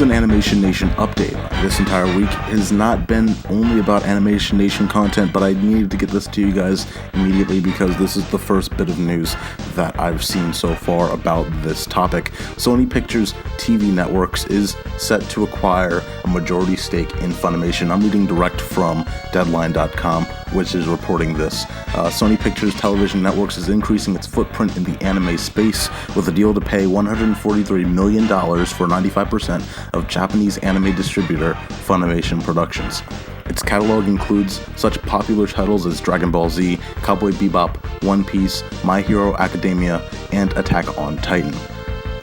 an AnimationNation update. This entire week has not been only about AnimationNation content, but I needed to get this to you guys immediately because this is the first bit of news that I've seen so far about this topic. Sony Pictures TV Networks is set to acquire a majority stake in Funimation. I'm reading direct from Deadline.com, which is reporting this. Sony Pictures Television Networks is increasing its footprint in the anime space with a deal to pay $143 million for 95% of Japanese anime distributor Funimation Productions. Its catalog includes such popular titles as Dragon Ball Z, Cowboy Bebop, One Piece, My Hero Academia, and Attack on Titan.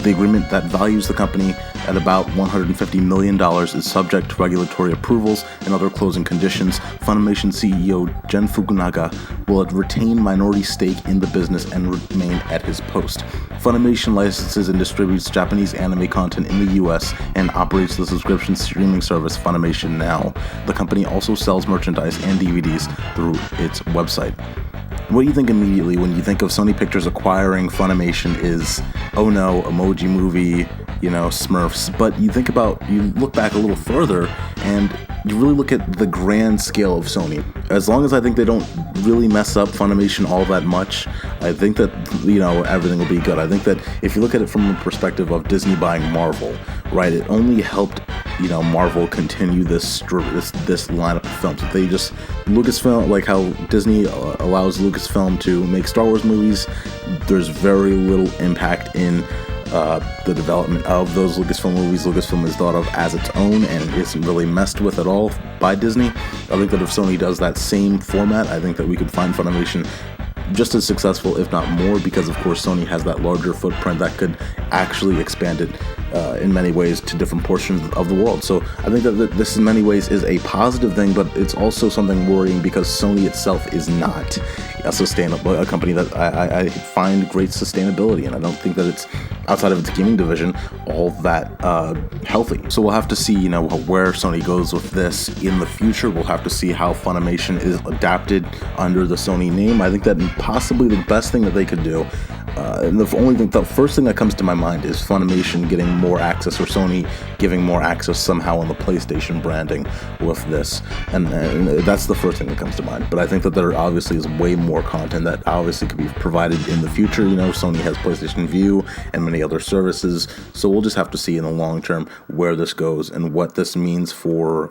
The agreement that values the company at about $150 million is subject to regulatory approvals and other closing conditions. Funimation CEO Gen Fukunaga will retain minority stake in the business and remain at his post. Funimation licenses and distributes Japanese anime content in the US and operates the subscription streaming service Funimation Now. The company also sells merchandise and DVDs through its website. What do you think immediately when you think of Sony Pictures acquiring Funimation is, oh no, Emoji Movie, Smurfs, but you look back a little further and you really look at the grand scale of Sony. As long as I think they don't really mess up Funimation all that much, I think that, everything will be good. I think that if you look at it from the perspective of Disney buying Marvel, right, it only helped Marvel continue this lineup of films. If they just Lucasfilm, like how Disney allows Lucasfilm to make Star Wars movies, there's very little impact in the development of those Lucasfilm movies. Lucasfilm is thought of as its own and isn't really messed with at all by Disney. I think that if Sony does that same format, I think that we could find Funimation just as successful, if not more, because of course Sony has that larger footprint that could actually expand it in many ways to different portions of the world. So I think that this in many ways is a positive thing, but it's also something worrying because Sony itself is not a company that I find great sustainability, and I don't think that it's, outside of its gaming division, all that healthy. So we'll have to see, where Sony goes with this in the future. We'll have to see how Funimation is adapted under the Sony name. I think that possibly the best thing that they could do, and the first thing that comes to my mind is Funimation getting more access, or Sony giving more access somehow on the PlayStation branding with this, and that's the first thing that comes to mind. But I think that there obviously is way more content that obviously could be provided in the future. Sony has PlayStation View and many other services, so we'll just have to see in the long term where this goes and what this means for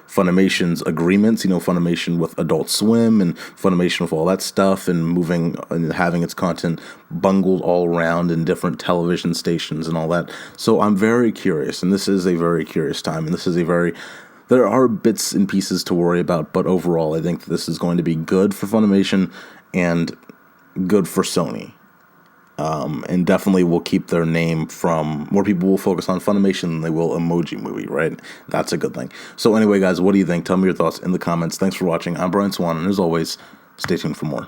Funimation's agreements, Funimation with Adult Swim and Funimation with all that stuff, and moving and having its content bungled all around in different television stations and all that. So I'm very curious, and this is a very curious time, and there are bits and pieces to worry about, but overall I think this is going to be good for Funimation and good for Sony. And definitely will keep their name from, more people will focus on Funimation than they will Emoji Movie, right? That's a good thing. So anyway, guys, what do you think? Tell me your thoughts in the comments. Thanks for watching. I'm Brian Swan, and as always, stay tuned for more.